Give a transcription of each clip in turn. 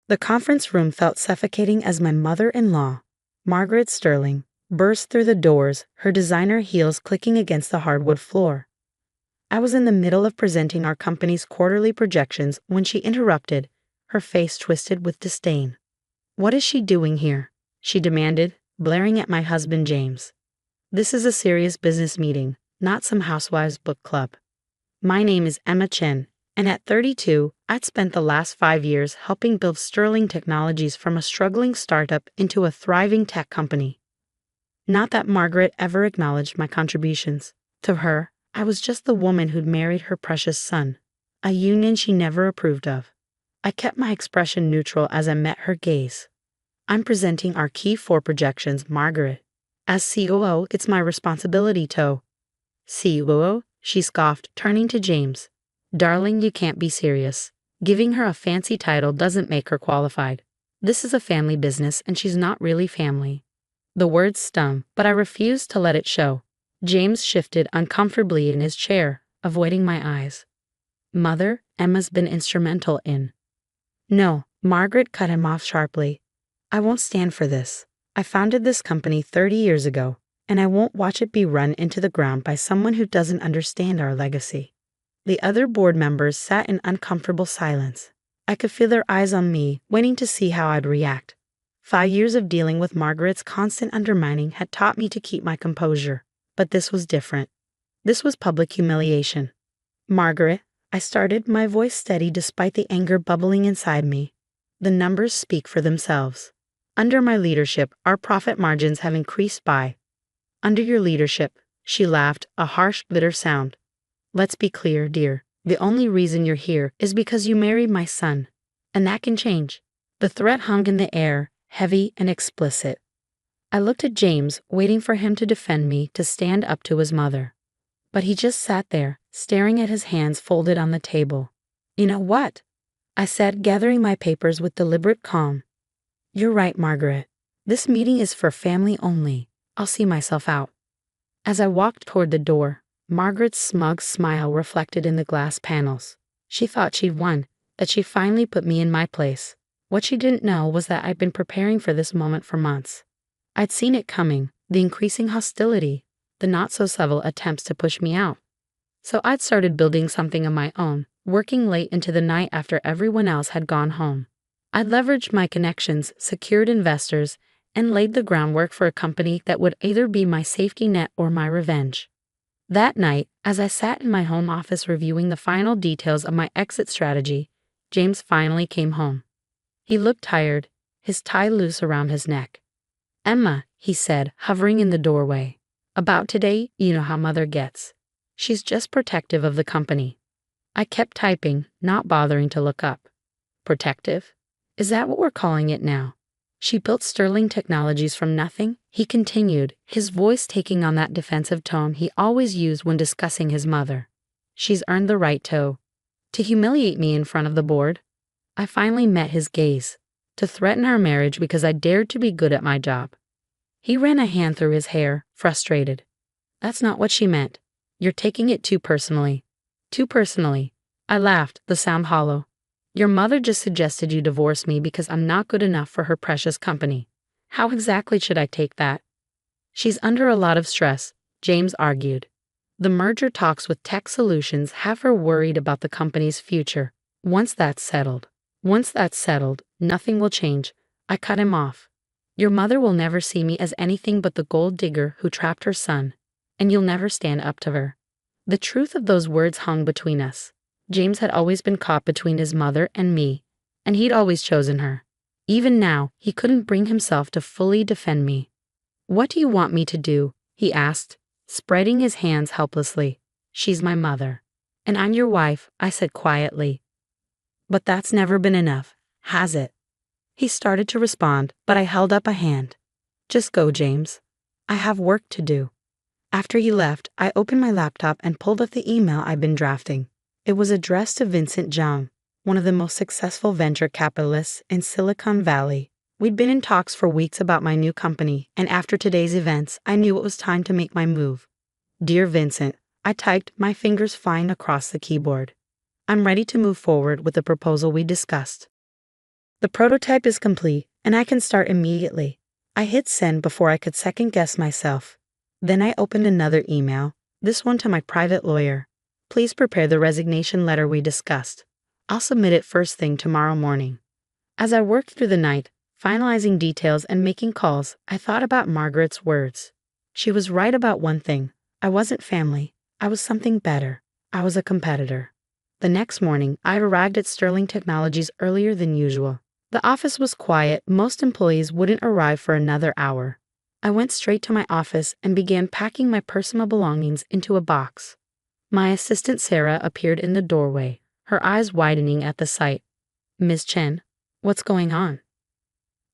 The conference room felt suffocating as my mother-in-law, Margaret Sterling, burst through the doors, her designer heels clicking against the hardwood floor. I was in the middle of presenting our company's quarterly projections when she interrupted, her face twisted with disdain. "What is she doing here?" she demanded, blaring at my husband James. "This is a serious business meeting, not some housewives book club. My name is Emma Chen, and at 32, I'd spent the last 5 years helping build Sterling Technologies from a struggling startup into a thriving tech company." Not that Margaret ever acknowledged my contributions. To her, I was just the woman who'd married her precious son, a union she never approved of. I kept my expression neutral as I met her gaze. "I'm presenting our Q4 projections, Margaret. As COO, it's my responsibility to—" "COO?" she scoffed, turning to James. "Darling, you can't be serious. Giving her a fancy title doesn't make her qualified. This is a family business, and she's not really family." The words stung, but I refused to let it show. James shifted uncomfortably in his chair, avoiding my eyes. "Mother, Emma's been instrumental in—" "No," Margaret cut him off sharply. "I won't stand for this. I founded this company 30 years ago, and I won't watch it be run into the ground by someone who doesn't understand our legacy." The other board members sat in uncomfortable silence. I could feel their eyes on me, waiting to see how I'd react. 5 years of dealing with Margaret's constant undermining had taught me to keep my composure, but this was different. This was public humiliation. "Margaret," I started, my voice steady despite the anger bubbling inside me. "The numbers speak for themselves. Under my leadership, our profit margins have increased by—" "Under your leadership," she laughed, a harsh, bitter sound. "Let's be clear, dear. The only reason you're here is because you married my son. And that can change." The threat hung in the air, heavy and explicit. I looked at James, waiting for him to defend me, to stand up to his mother. But he just sat there, staring at his hands folded on the table. "You know what?" I said, gathering my papers with deliberate calm. "You're right, Margaret. This meeting is for family only. I'll see myself out." As I walked toward the door, Margaret's smug smile reflected in the glass panels. She thought she'd won, that she finally put me in my place. What she didn't know was that I'd been preparing for this moment for months. I'd seen it coming, the increasing hostility, the not-so-subtle attempts to push me out. So I'd started building something of my own, working late into the night after everyone else had gone home. I'd leveraged my connections, secured investors, and laid the groundwork for a company that would either be my safety net or my revenge. That night, as I sat in my home office reviewing the final details of my exit strategy, James finally came home. He looked tired, his tie loose around his neck. "Emma," he said, hovering in the doorway. "About today, you know how Mother gets. She's just protective of the company." I kept typing, not bothering to look up. "Protective? Is that what we're calling it now? She built Sterling Technologies from nothing?" he continued, his voice taking on that defensive tone he always used when discussing his mother. "She's earned the right to humiliate me in front of the board." I finally met his gaze. "To threaten our marriage because I dared to be good at my job." He ran a hand through his hair, frustrated. "That's not what she meant. You're taking it too personally." "Too personally." I laughed, the sound hollow. "Your mother just suggested you divorce me because I'm not good enough for her precious company. How exactly should I take that?" "She's under a lot of stress," James argued. "The merger talks with Tech Solutions have her worried about the company's future. Once that's settled, nothing will change." I cut him off. "Your mother will never see me as anything but the gold digger who trapped her son, and you'll never stand up to her." The truth of those words hung between us. James had always been caught between his mother and me, and he'd always chosen her. Even now, he couldn't bring himself to fully defend me. "What do you want me to do?" he asked, spreading his hands helplessly. "She's my mother. And I'm your wife," I said quietly. "But that's never been enough, has it?" He started to respond, but I held up a hand. "Just go, James. I have work to do." After he left, I opened my laptop and pulled up the email I'd been drafting. It was addressed to Vincent Zhang, one of the most successful venture capitalists in Silicon Valley. We'd been in talks for weeks about my new company, and after today's events, I knew it was time to make my move. "Dear Vincent," I typed, my fingers flying across the keyboard. "I'm ready to move forward with the proposal we discussed. The prototype is complete, and I can start immediately. I hit send before I could second guess myself. Then I opened another email, this one to my private lawyer. Please prepare the resignation letter we discussed. I'll submit it first thing tomorrow morning. As I worked through the night, finalizing details and making calls, I thought about Margaret's words. She was right about one thing. I wasn't family. I was something better. I was a competitor. The next morning, I arrived at Sterling Technologies earlier than usual. The office was quiet. Most employees wouldn't arrive for another hour. I went straight to my office and began packing my personal belongings into a box. My assistant Sarah appeared in the doorway, her eyes widening at the sight. Ms. Chen, what's going on?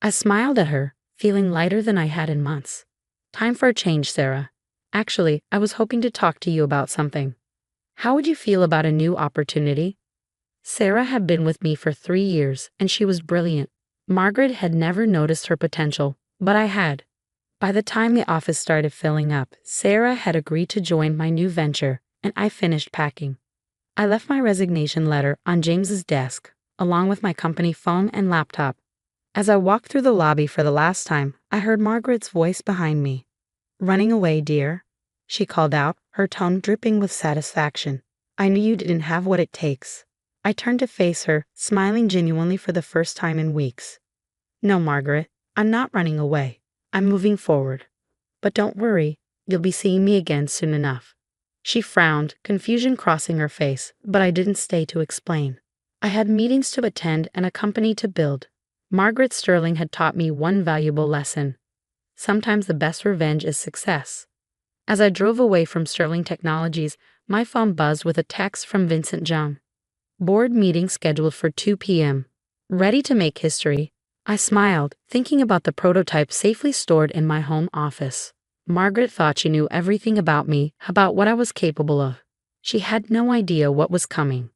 I smiled at her, feeling lighter than I had in months. Time for a change, Sarah. Actually, I was hoping to talk to you about something. How would you feel about a new opportunity? Sarah had been with me for 3 years, and she was brilliant. Margaret had never noticed her potential, but I had. By the time the office started filling up, Sarah had agreed to join my new venture, and I finished packing. I left my resignation letter on James's desk, along with my company phone and laptop. As I walked through the lobby for the last time, I heard Margaret's voice behind me. Running away, dear? She called out, her tone dripping with satisfaction. I knew you didn't have what it takes. I turned to face her, smiling genuinely for the first time in weeks. No, Margaret, I'm not running away. I'm moving forward. But don't worry, you'll be seeing me again soon enough. She frowned, confusion crossing her face, but I didn't stay to explain. I had meetings to attend and a company to build. Margaret Sterling had taught me one valuable lesson. Sometimes the best revenge is success. As I drove away from Sterling Technologies, my phone buzzed with a text from Vincent Zhang. Board meeting scheduled for 2 p.m. Ready to make history? I smiled, thinking about the prototype safely stored in my home office. Margaret thought she knew everything about me, about what I was capable of. She had no idea what was coming.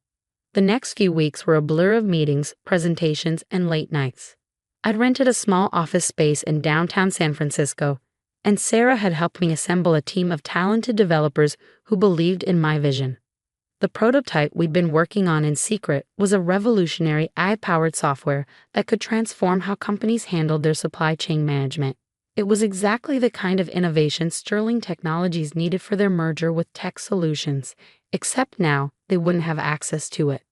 The next few weeks were a blur of meetings, presentations, and late nights. I'd rented a small office space in downtown San Francisco, and Sarah had helped me assemble a team of talented developers who believed in my vision. The prototype we'd been working on in secret was a revolutionary AI-powered software that could transform how companies handled their supply chain management. It was exactly the kind of innovation Sterling Technologies needed for their merger with Tech Solutions, except now they wouldn't have access to it.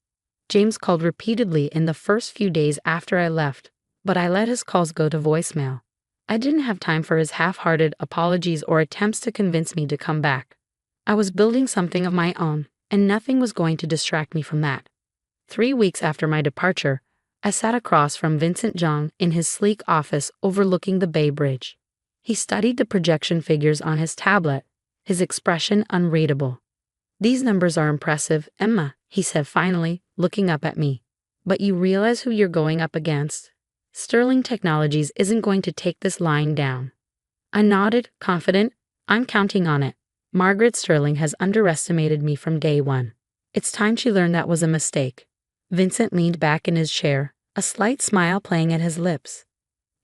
James called repeatedly in the first few days after I left, but I let his calls go to voicemail. I didn't have time for his half-hearted apologies or attempts to convince me to come back. I was building something of my own, and nothing was going to distract me from that. 3 weeks after my departure, I sat across from Vincent Zhang in his sleek office overlooking the Bay Bridge. He studied the projection figures on his tablet, his expression unreadable. These numbers are impressive, Emma, he said finally, looking up at me. But you realize who you're going up against? Sterling Technologies isn't going to take this lying down. I nodded, confident. I'm counting on it. Margaret Sterling has underestimated me from day one. It's time she learned that was a mistake. Vincent leaned back in his chair, a slight smile playing at his lips.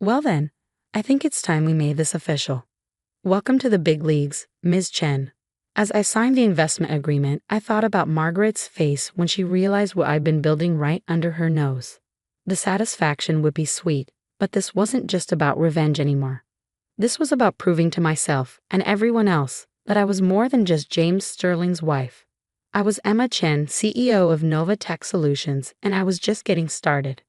Well then, I think it's time we made this official. Welcome to the big leagues, Ms. Chen. As I signed the investment agreement, I thought about Margaret's face when she realized what I'd been building right under her nose. The satisfaction would be sweet, but this wasn't just about revenge anymore. This was about proving to myself and everyone else that I was more than just James Sterling's wife. I was Emma Chen, CEO of Nova Tech Solutions, and I was just getting started.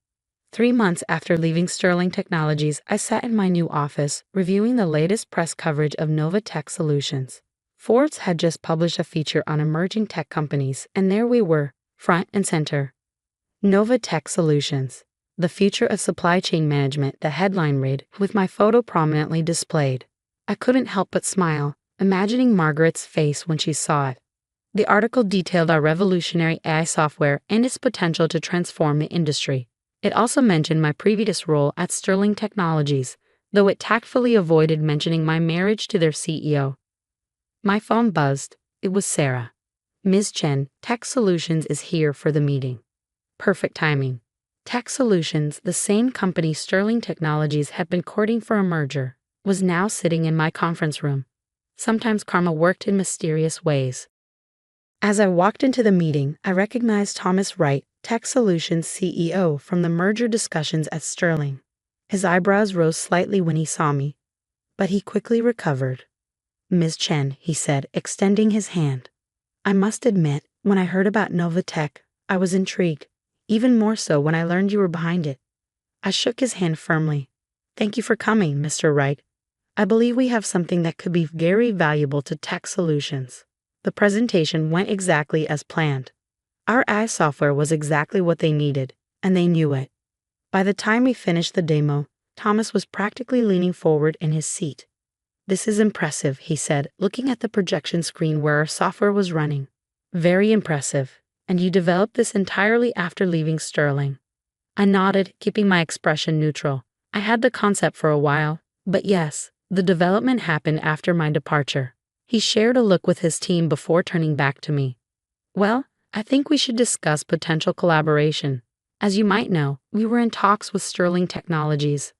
3 months after leaving Sterling Technologies, I sat in my new office, reviewing the latest press coverage of Nova Tech Solutions. Forbes had just published a feature on emerging tech companies, and there we were, front and center. Nova Tech Solutions, the future of supply chain management, the headline read, with my photo prominently displayed. I couldn't help but smile, imagining Margaret's face when she saw it. The article detailed our revolutionary AI software and its potential to transform the industry. It also mentioned my previous role at Sterling Technologies, though it tactfully avoided mentioning my marriage to their CEO. My phone buzzed. It was Sarah. Ms. Chen, Tech Solutions is here for the meeting. Perfect timing. Tech Solutions, the same company Sterling Technologies had been courting for a merger, was now sitting in my conference room. Sometimes karma worked in mysterious ways. As I walked into the meeting, I recognized Thomas Wright, Tech Solutions CEO from the merger discussions at Sterling. His eyebrows rose slightly when he saw me, but he quickly recovered. Ms. Chen, he said, extending his hand. I must admit, when I heard about Novatech, I was intrigued, even more so when I learned you were behind it. I shook his hand firmly. Thank you for coming, Mr. Wright. I believe we have something that could be very valuable to Tech Solutions. The presentation went exactly as planned. Our AI software was exactly what they needed, and they knew it. By the time we finished the demo, Thomas was practically leaning forward in his seat. This is impressive, he said, looking at the projection screen where our software was running. Very impressive. And you developed this entirely after leaving Sterling. I nodded, keeping my expression neutral. I had the concept for a while, but yes, the development happened after my departure. He shared a look with his team before turning back to me. Well, I think we should discuss potential collaboration. As you might know, we were in talks with Sterling Technologies.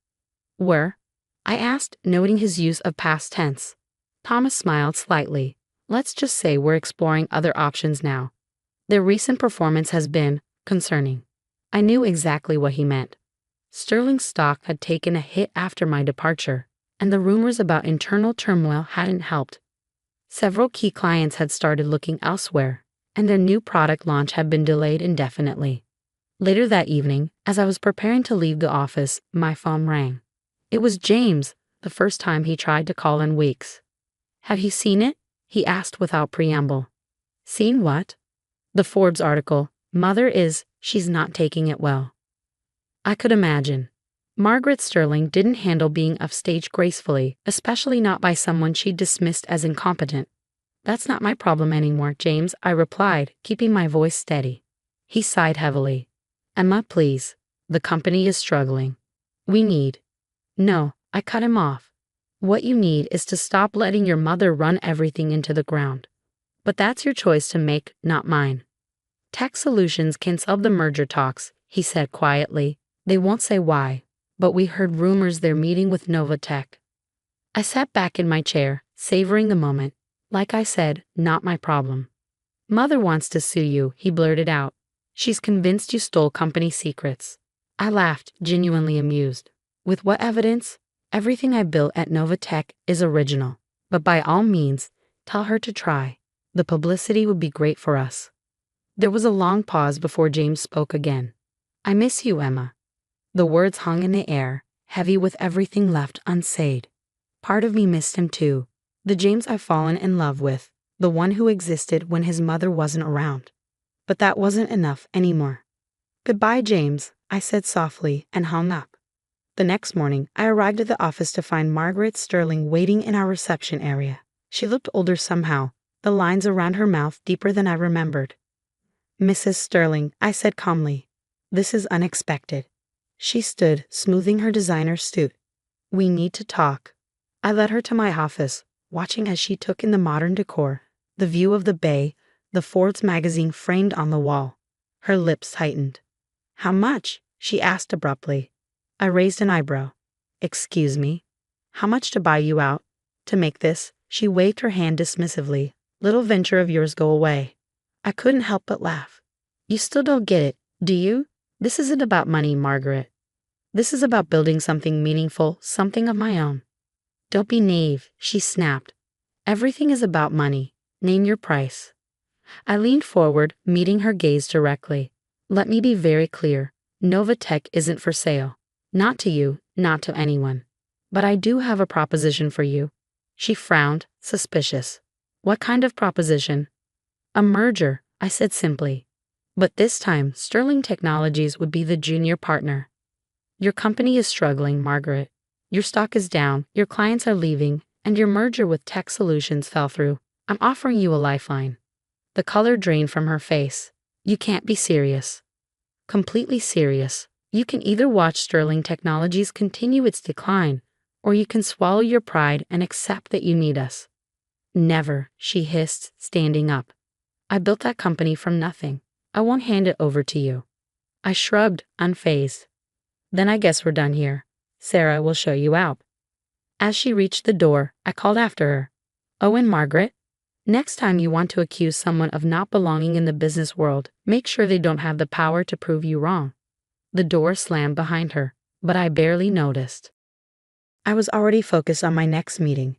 Were? I asked, noting his use of past tense. Thomas smiled slightly. Let's just say we're exploring other options now. Their recent performance has been concerning. I knew exactly what he meant. Sterling's stock had taken a hit after my departure, and the rumors about internal turmoil hadn't helped. Several key clients had started looking elsewhere, and their new product launch had been delayed indefinitely. Later that evening, as I was preparing to leave the office, my phone rang. It was James, the first time he tried to call in weeks. Have you seen it? He asked without preamble. Seen what? The Forbes article. She's not taking it well. I could imagine. Margaret Sterling didn't handle being offstage gracefully, especially not by someone she'd dismissed as incompetent. That's not my problem anymore, James, I replied, keeping my voice steady. He sighed heavily. Emma, please. The company is struggling. We need. No, I cut him off. What you need is to stop letting your mother run everything into the ground. But that's your choice to make, not mine. Tech Solutions canceled the merger talks, he said quietly. They won't say why, but we heard rumors they're meeting with Novatech. I sat back in my chair, savoring the moment. Like I said, not my problem. Mother wants to sue you, he blurted out. She's convinced you stole company secrets. I laughed, genuinely amused. With what evidence? Everything I built at Novatech is original. But by all means, tell her to try. The publicity would be great for us. There was a long pause before James spoke again. I miss you, Emma. The words hung in the air, heavy with everything left unsaid. Part of me missed him too. The James I've fallen in love with. The one who existed when his mother wasn't around. But that wasn't enough anymore. Goodbye, James, I said softly and hung up. The next morning, I arrived at the office to find Margaret Sterling waiting in our reception area. She looked older somehow, the lines around her mouth deeper than I remembered. Mrs. Sterling, I said calmly. This is unexpected. She stood, smoothing her designer suit. We need to talk. I led her to my office, watching as she took in the modern decor, the view of the bay, the Forbes magazine framed on the wall. Her lips tightened. How much? She asked abruptly. I raised an eyebrow. Excuse me? How much to buy you out? To make this? She waved her hand dismissively. Little venture of yours go away. I couldn't help but laugh. You still don't get it, do you? This isn't about money, Margaret. This is about building something meaningful, something of my own. Don't be naive, she snapped. Everything is about money. Name your price. I leaned forward, meeting her gaze directly. Let me be very clear. Novatech isn't for sale. Not to you, not to anyone. But I do have a proposition for you. She frowned, suspicious. What kind of proposition? A merger, I said simply. But this time, Sterling Technologies would be the junior partner. Your company is struggling, Margaret. Your stock is down, your clients are leaving, and your merger with Tech Solutions fell through. I'm offering you a lifeline. The color drained from her face. You can't be serious. Completely serious. You can either watch Sterling Technologies continue its decline, or you can swallow your pride and accept that you need us. Never, she hissed, standing up. I built that company from nothing. I won't hand it over to you. I shrugged, unfazed. Then I guess we're done here. Sarah will show you out. As she reached the door, I called after her. Oh, and Margaret? Next time you want to accuse someone of not belonging in the business world, make sure they don't have the power to prove you wrong. The door slammed behind her, but I barely noticed. I was already focused on my next meeting,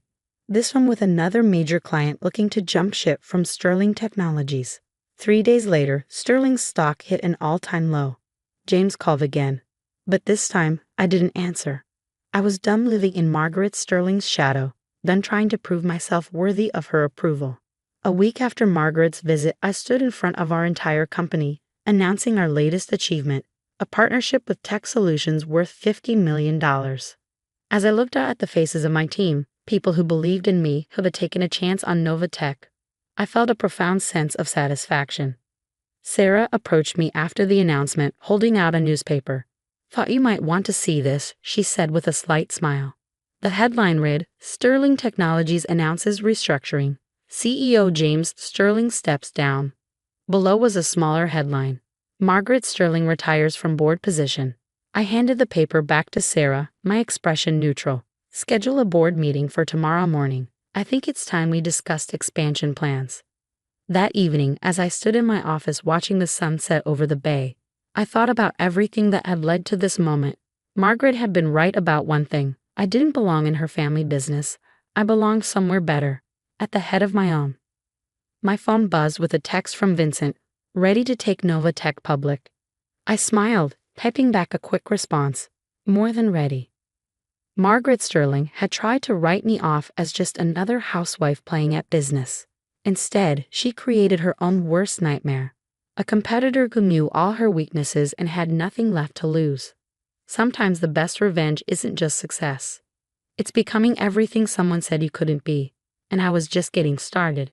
this one with another major client looking to jump ship from Sterling Technologies. 3 days later, Sterling's stock hit an all-time low. James called again, but this time I didn't answer. I was done living in Margaret Sterling's shadow, done trying to prove myself worthy of her approval. A week after Margaret's visit, I stood in front of our entire company, announcing our latest achievement, a partnership with tech solutions worth $50 million. As I looked out at the faces of my team, people who believed in me, who had taken a chance on Nova Tech, I felt a profound sense of satisfaction. Sarah approached me after the announcement, holding out a newspaper. "Thought you might want to see this," she said with a slight smile. The headline read, "Sterling Technologies announces restructuring. CEO James Sterling steps down." Below was a smaller headline, "Margaret Sterling retires from board position." I handed the paper back to Sarah, my expression neutral. "Schedule a board meeting for tomorrow morning. I think it's time we discussed expansion plans." That evening, as I stood in my office watching the sun set over the bay, I thought about everything that had led to this moment. Margaret had been right about one thing. I didn't belong in her family business. I belonged somewhere better, at the head of my own. My phone buzzed with a text from Vincent, ready to take Nova Tech public. I smiled, typing back a quick response, more than ready. Margaret Sterling had tried to write me off as just another housewife playing at business. Instead, she created her own worst nightmare, a competitor who knew all her weaknesses and had nothing left to lose. Sometimes the best revenge isn't just success. It's becoming everything someone said you couldn't be, and I was just getting started.